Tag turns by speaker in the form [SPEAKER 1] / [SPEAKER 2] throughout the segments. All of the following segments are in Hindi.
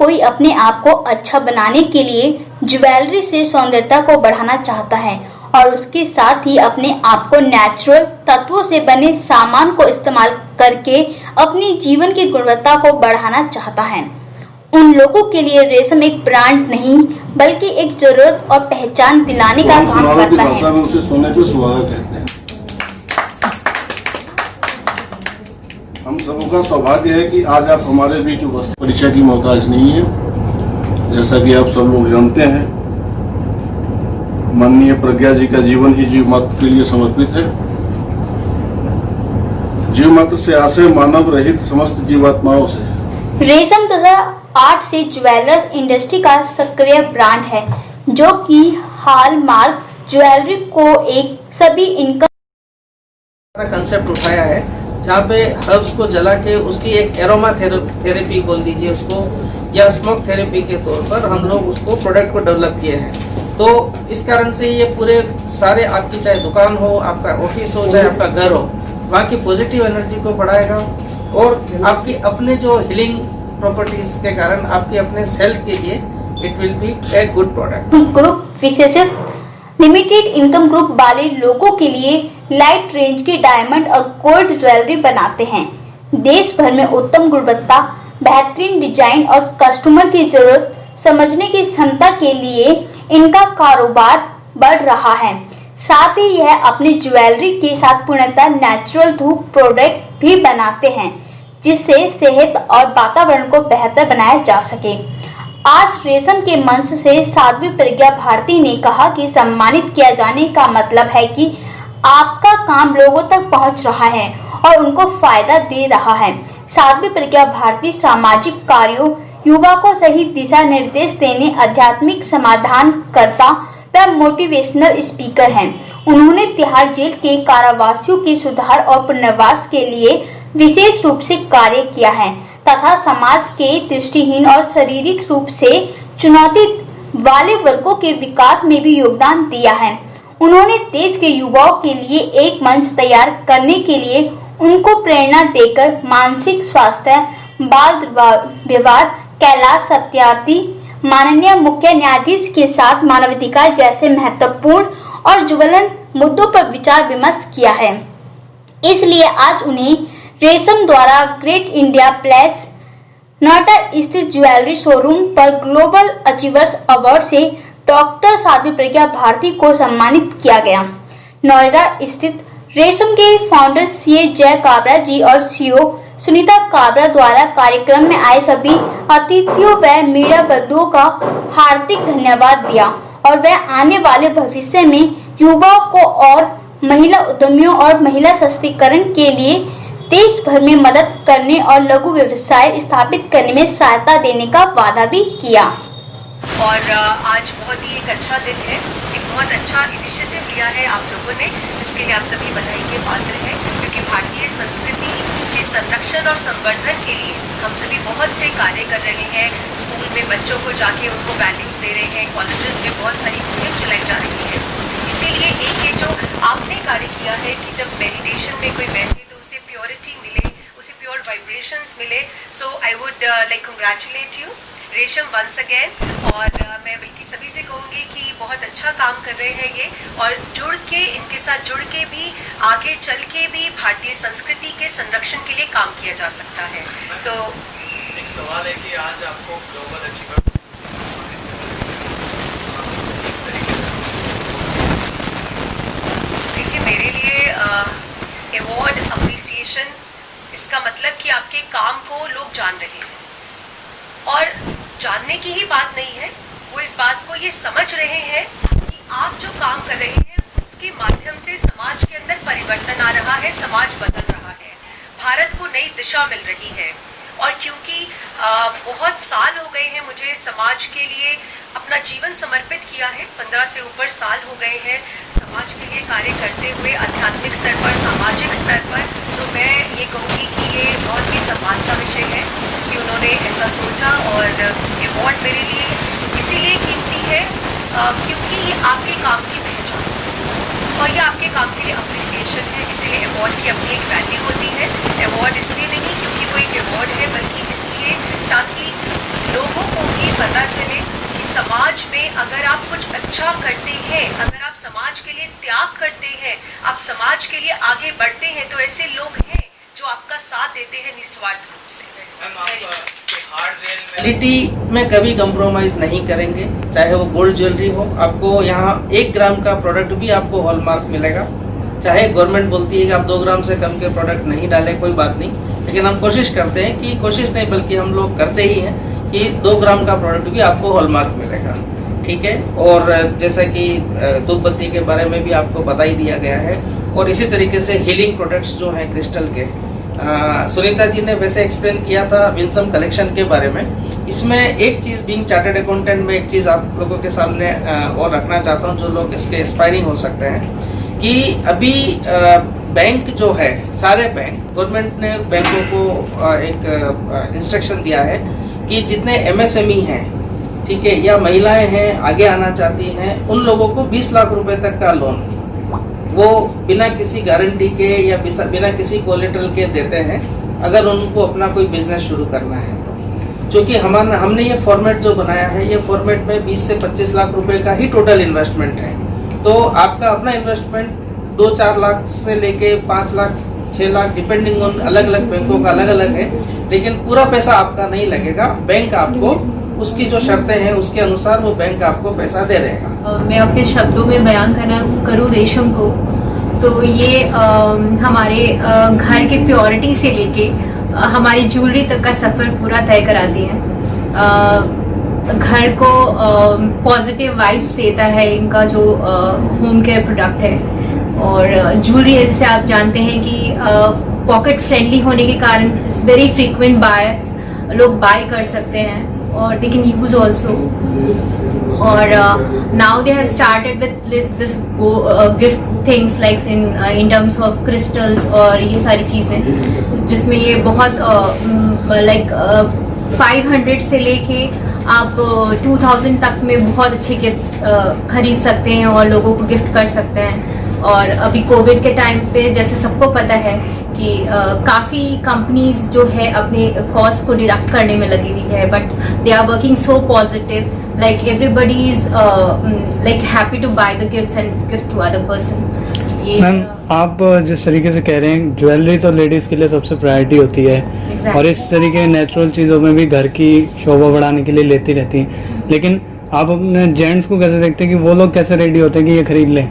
[SPEAKER 1] कोई अपने आप को अच्छा बनाने के लिए ज्वेलरी से सौंदर्यता को बढ़ाना चाहता है और उसके साथ ही अपने आप को नेचुरल तत्वों से बने सामान को इस्तेमाल करके अपनी जीवन की गुणवत्ता को बढ़ाना चाहता है। उन लोगों के लिए रेशम एक ब्रांड नहीं बल्कि एक जरूरत और पहचान दिलाने का काम करता है।
[SPEAKER 2] उसे सोने पे सुहागा कहते हैं। हम सबों का सौभाग्य है कि आज आप हमारे बीच उपस्थित। परीक्षा की मोहताज नहीं है, जैसा कि आप सब लोग जानते हैं। माननीय प्रज्ञा जी का जीवन ही जीव मात्र के लिए समर्पित है। जीव मात्र से आशय मानव रहित समस्त जीवात्माओं से।
[SPEAKER 1] रेशम 2008 से ज्वेलर्स इंडस्ट्री का सक्रिय ब्रांड है, जो कि हॉलमार्क ज्वेलरी को एक सभी इनकम
[SPEAKER 3] कंसेप्ट उठाया है, जहाँ पे हर्ब्स को जला के उसकी एक एरोमा थेरेपी बोल दीजिए उसको, या स्मोक थेरेपी के तौर पर हम लोग उसको प्रोडक्ट को डेवलप किए हैं। तो इस कारण से ये पूरे सारे आपकी चाहे दुकान हो, आपका ऑफिस हो, चाहे आपका घर हो, वहाँ की पॉजिटिव एनर्जी को बढ़ाएगा और आपकी अपने जो हीलिंग प्रॉपर्टीज के कारण आपके अपने हेल्थ के लिए it will be a good product.
[SPEAKER 1] Group विशेषज्ञ लिमिटेड इनकम ग्रुप वाले लोगों के लिए लाइट रेंज की डायमंड और गोल्ड ज्वेलरी बनाते हैं। देश भर में उत्तम गुणवत्ता, बेहतरीन डिजाइन और कस्टमर की जरूरत समझने की क्षमता के लिए इनका कारोबार बढ़ रहा है। साथ ही यह अपनी ज्वेलरी के साथ पूर्णतः नेचुरल धूप प्रोडक्ट भी बनाते हैं, जिससे सेहत और वातावरण को बेहतर बनाया जा सके। आज रेशम के मंच से साध्वी प्रज्ञा भारती ने कहा कि सम्मानित किया जाने का मतलब है कि आपका काम लोगों तक पहुंच रहा है और उनको फायदा दे रहा है। साध्वी प्रज्ञा भारती सामाजिक कार्यों, युवा को सही दिशा निर्देश देने, आध्यात्मिक समाधानकर्ता व मोटिवेशनल स्पीकर हैं। उन्होंने तिहाड़ जेल के कारावासियों के सुधार और पुनर्वास के लिए विशेष रूप से कार्य किया है तथा समाज के दृष्टिहीन और शारीरिक रूप से चुनौती वाले वर्गों के विकास में भी योगदान दिया है। उन्होंने देश के युवाओं के लिए एक मंच तैयार करने के लिए उनको प्रेरणा देकर मानसिक स्वास्थ्य, बाल विवाह, कैलाश सत्यार्थी, माननीय मुख्य न्यायाधीश के साथ मानवाधिकार जैसे महत्वपूर्ण और ज्वलंत मुद्दों पर विचार विमर्श किया है। इसलिए आज उन्हें रेशम द्वारा ग्रेट इंडिया प्लेस नोएडा स्थित ज्वेलरी शोरूम पर ग्लोबल अचीवर्स अवार्ड से डॉक्टर साध्वी प्रज्ञा भारती को सम्मानित किया गया। नोएडा स्थित रेशम के फाउंडर सीए जय काबरा जी और सीईओ सुनीता काबरा द्वारा कार्यक्रम में आए सभी अतिथियों व मीडिया बंधुओं का हार्दिक धन्यवाद दिया और वह आने वाले भविष्य में युवाओं को और महिला उद्यमियों और महिला सशक्तिकरण के लिए देश भर में मदद करने और लघु व्यवसाय स्थापित करने में सहायता देने का वादा भी किया।
[SPEAKER 4] और आज बहुत ही एक अच्छा दिन है, एक बहुत अच्छा इनिशिएटिव लिया है आप लोगों ने, जिसके लिए आप सभी बधाई के पात्र हैं, क्योंकि भारतीय संस्कृति के संरक्षण और संवर्धन के लिए हम सभी बहुत से कार्य कर रहे हैं। स्कूल में बच्चों को जाके उनको वैल्यूज दे रहे हैं, कॉलेजेस में बहुत सारी मुहिम चलाई जा रही है। इसीलिए एक ये जो आपने कार्य किया है कि जब मेडिटेशन में कोई बैठे तो उसे प्योरिटी मिले, उसे प्योर वाइब्रेशंस मिले। So I would like congratulate you Resham once again. और मैं बल्कि सभी से कहूँगी कि बहुत अच्छा काम कर रहे हैं ये, और जुड़ के इनके साथ जुड़ के भी आगे चल के भी भारतीय संस्कृति के संरक्षण के लिए काम किया जा सकता है। सो
[SPEAKER 5] एक सवाल है कि आज आपको ग्लोबल अचीवर्स किस तरीके से?
[SPEAKER 4] देखिए, मेरे लिए अवार्ड अप्रिसिएशन, इसका मतलब कि आपके काम को लोग जान रहे हैं, और जानने की ही बात नहीं है, वो इस बात को ये समझ रहे हैं कि आप जो काम कर रहे हैं उसके माध्यम से समाज के अंदर परिवर्तन आ रहा है, समाज बदल रहा है, भारत को नई दिशा मिल रही है। और क्योंकि बहुत साल हो गए हैं मुझे समाज के लिए अपना जीवन समर्पित किया है, 15 से ऊपर साल हो गए हैं समाज के लिए कार्य करते हुए, आध्यात्मिक स्तर पर, सामाजिक स्तर पर, तो मैं ये कहूँगी कि ये बहुत ही सम्मान का विषय है कि उन्होंने ऐसा सोचा। और अवार्ड मेरे लिए इसीलिए कीमती है क्योंकि ये आपके काम की पहचान है और ये आपके काम के लिए अप्रिसिएशन है, इसीलिए अवार्ड की अपनी एक वैल्यू होती है। अवार्ड इसलिए नहीं क्योंकि वो एक अवार्ड है, बल्कि इसलिए ताकि लोगों को भी पता चले कि समाज में अगर आप कुछ अच्छा करते हैं, अगर आप समाज के लिए त्याग करते हैं, आप समाज के लिए आगे बढ़ते हैं, तो ऐसे लोग हैं जो आपका साथ देते हैं निस्वार्थ रूप से।
[SPEAKER 5] मैम आप हार्ड रेल में
[SPEAKER 3] क्वालिटी में कभी कंप्रोमाइज नहीं करेंगे, चाहे वो गोल्ड ज्वेलरी हो। आपको यहाँ 1 ग्राम का प्रोडक्ट भी आपको हॉलमार्क मिलेगा। चाहे गवर्नमेंट बोलती है कि आप 2 ग्राम से कम के प्रोडक्ट नहीं डालें, कोई बात नहीं, लेकिन हम कोशिश करते हैं कि कोशिश नहीं बल्कि हम लोग करते ही हैं कि 2 ग्राम का प्रोडक्ट भी आपको हॉलमार्क मिलेगा, ठीक है। और जैसा कि धूप बत्ती के बारे में भी आपको बता ही दिया गया है। और इसी तरीके से हीलिंग प्रोडक्ट्स जो हैं क्रिस्टल के, सुनीता जी ने वैसे एक्सप्लेन किया था विंसम कलेक्शन के बारे में। इसमें एक चीज़ बीइंग चार्टर्ड अकाउंटेंट में एक चीज़ आप लोगों के सामने और रखना चाहता हूँ, जो लोग इसके इंस्पायरिंग हो सकते हैं कि अभी बैंक जो है, सारे बैंक, गवर्नमेंट ने बैंकों को एक इंस्ट्रक्शन दिया है कि जितने MSME हैं, ठीक है, या महिलाएं हैं आगे आना चाहती हैं, उन लोगों को 20 लाख रुपए तक का लोन वो बिना किसी गारंटी के या बिना किसी कोलेटरल के देते हैं, अगर उनको अपना कोई बिजनेस शुरू करना है तो। क्योंकि हमने ये फॉर्मेट जो बनाया है, ये फॉर्मेट में 20 से 25 लाख रुपए का ही टोटल इन्वेस्टमेंट है। तो आपका अपना इन्वेस्टमेंट 2-4 लाख से लेके 5 लाख 6 लाख डिपेंडिंग ऑन, अलग अलग बैंकों का अलग अलग है, लेकिन पूरा पैसा आपका नहीं लगेगा। बैंक आपको उसकी जो शर्तें हैं उसके अनुसार वो बैंक आपको पैसा दे देगा।
[SPEAKER 6] मैं अपने शब्दों में बयान करूँ रेशम को, तो ये हमारे घर के प्योरिटी से लेके हमारी ज्वेलरी तक का सफ़र पूरा तय कराती है। घर को पॉजिटिव वाइब्स देता है इनका जो होम केयर प्रोडक्ट है। और ज्वेलरी जैसे आप जानते हैं कि पॉकेट फ्रेंडली होने के कारण इट्स वेरी फ्रीक्वेंट बाय, लोग बाय कर सकते हैं और दे कैन यूज ऑल्सो। और now they have started with this gift things like in terms of crystals और ये सारी चीज़ें, जिसमें ये बहुत लाइक 500 से लेके आप 2000 तक में बहुत अच्छे गिफ्ट्स खरीद सकते हैं और लोगों को गिफ्ट कर सकते हैं। और अभी कोविड के टाइम पे जैसे सबको पता है कि काफ़ी कंपनीज जो है अपने कॉस्ट को डिडक्ट करने में लगी हुई है, but they are working so positive, like everybody is like happy to buy the gifts and gift to other person.
[SPEAKER 7] Ma'am आप जिस तरीके से कह रहे हैं ज्वेलरी तो लेडीज के लिए सबसे प्रायोरिटी होती है,
[SPEAKER 6] Exactly.
[SPEAKER 7] और इस तरीके नेचुरल चीज़ों में भी घर की शोभा बढ़ाने के लिए लेती रहती हैं, लेकिन आप अपने जेंट्स को कैसे देखते हैं कि वो लोग कैसे रेडी होते हैं कि ये खरीद लें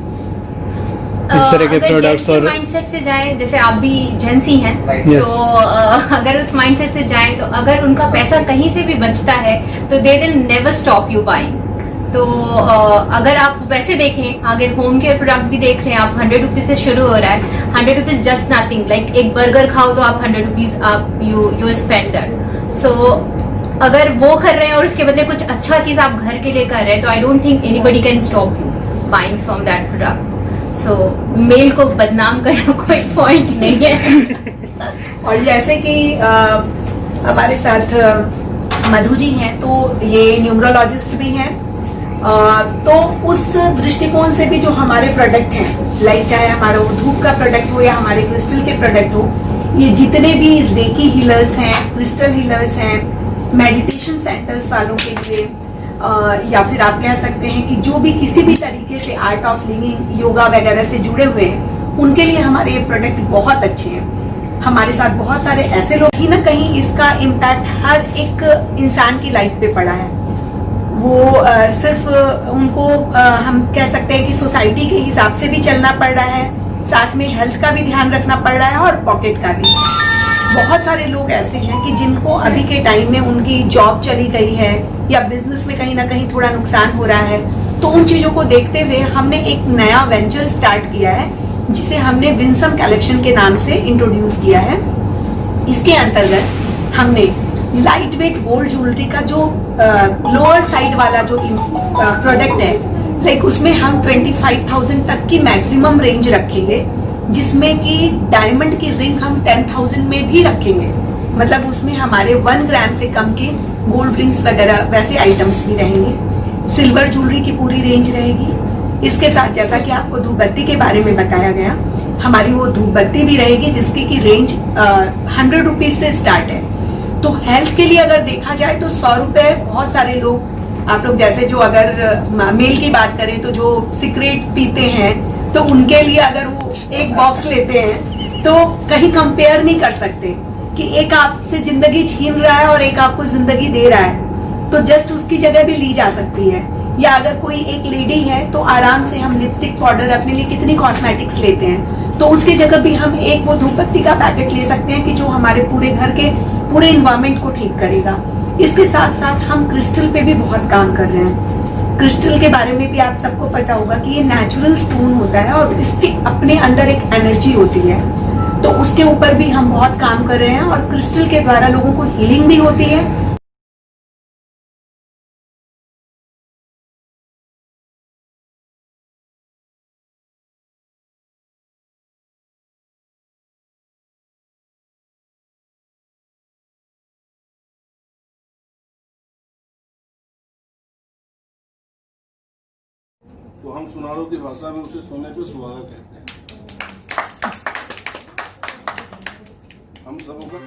[SPEAKER 7] इस तरह के प्रोडक्ट्स? और
[SPEAKER 6] माइंडसेट से जाएं, जैसे आप भी जेंट्स ही हैं,
[SPEAKER 7] Yes.
[SPEAKER 6] तो अगर उस माइंडसेट से जाएं तो अगर उनका पैसा कहीं से भी बचता है तो they will never stop you buying. तो अगर आप वैसे देखें, अगर होम केयर प्रोडक्ट भी देख रहे हैं आप, 100 रुपीज से शुरू हो रहा है। 100 रुपीज जस्ट नथिंग, लाइक एक बर्गर खाओ तो आप 100 रुपीज आप यू स्पेंड दैट। सो अगर वो कर रहे हैं और उसके बदले कुछ अच्छा चीज आप घर के लिए कर रहे हैं, तो I don't think anybody can stop you buying from that product. So male को बदनाम करना कोई पॉइंट नहीं है।
[SPEAKER 8] और जैसे कि हमारे साथ मधु जी हैं, तो ये न्यूमरोलॉजिस्ट भी हैं, तो उस दृष्टिकोण से भी जो हमारे प्रोडक्ट हैं, लाइक चाहे हमारा वो धूप का प्रोडक्ट हो या हमारे क्रिस्टल के प्रोडक्ट हो, ये जितने भी रेकी हीलर्स हैं, क्रिस्टल हीलर्स हैं, मेडिटेशन सेंटर्स वालों के लिए, या फिर आप कह सकते हैं कि जो भी किसी भी तरीके से आर्ट ऑफ लिविंग, योगा वगैरह से जुड़े हुए हैं, उनके लिए हमारे ये प्रोडक्ट बहुत अच्छे हैं। हमारे साथ बहुत सारे ऐसे लोग, कहीं ना कहीं इसका इम्पैक्ट हर एक इंसान की लाइफ पे पड़ा है। वो सिर्फ उनको हम कह सकते हैं कि सोसाइटी के हिसाब से भी चलना पड़ रहा है, साथ में हेल्थ का भी ध्यान रखना पड़ रहा है और पॉकेट का भी। बहुत सारे लोग ऐसे हैं कि जिनको अभी के टाइम में उनकी जॉब चली गई है या बिजनेस में कहीं ना कहीं थोड़ा नुकसान हो रहा है, तो उन चीजों को देखते हुए हमने एक नया वेंचर स्टार्ट किया है, जिसे हमने विंसम कलेक्शन के नाम से इंट्रोड्यूस किया है। इसके अंतर्गत हमने लाइट वेट गोल्ड ज्वेलरी का जो लोअर साइड वाला जो प्रोडक्ट है, लाइक उसमें हम 25,000 तक की मैक्सिमम रेंज रखेंगे, जिसमें कि डायमंड की रिंग हम 10,000 में भी रखेंगे। मतलब उसमें हमारे 1 ग्राम से कम के गोल्ड रिंग्स वगैरह वैसे आइटम्स भी रहेंगे। सिल्वर ज्वेलरी की पूरी रेंज रहेगी। इसके साथ जैसा कि आपको धूप बत्ती के बारे में बताया गया, हमारी वो धूप बत्ती भी रहेगी, जिसकी की रेंज 100 रुपीज से स्टार्ट है। तो हेल्थ के लिए अगर देखा जाए तो 100 रुपए बहुत सारे लोग, आप लोग जैसे जो अगर मेल की बात करें तो जो सिगरेट पीते हैं तो उनके लिए अगर वो एक बॉक्स लेते हैं तो कहीं कंपेयर नहीं कर सकते कि एक आपसे जिंदगी छीन रहा है और एक आपको जिंदगी दे रहा है, तो जस्ट उसकी जगह भी ली जा सकती है। या अगर कोई एक लेडी है तो आराम से हम लिपस्टिक पाउडर अपने लिए कितनी कॉस्मेटिक्स लेते हैं, तो उसकी जगह भी हम एक वो धूपबत्ती का पैकेट ले सकते हैं कि जो हमारे पूरे घर के पूरे इन्वायरमेंट को ठीक करेगा। इसके साथ साथ हम क्रिस्टल पे भी बहुत काम कर रहे हैं। क्रिस्टल के बारे में भी आप सबको पता होगा कि ये नेचुरल स्टोन होता है और इसके अपने अंदर एक एनर्जी होती है, तो उसके ऊपर भी हम बहुत काम कर रहे हैं और क्रिस्टल के द्वारा लोगों को हीलिंग भी होती है।
[SPEAKER 2] तो हम सुनारों की भाषा में उसे सोने पे सुहागा कहते हैं। हम सबों का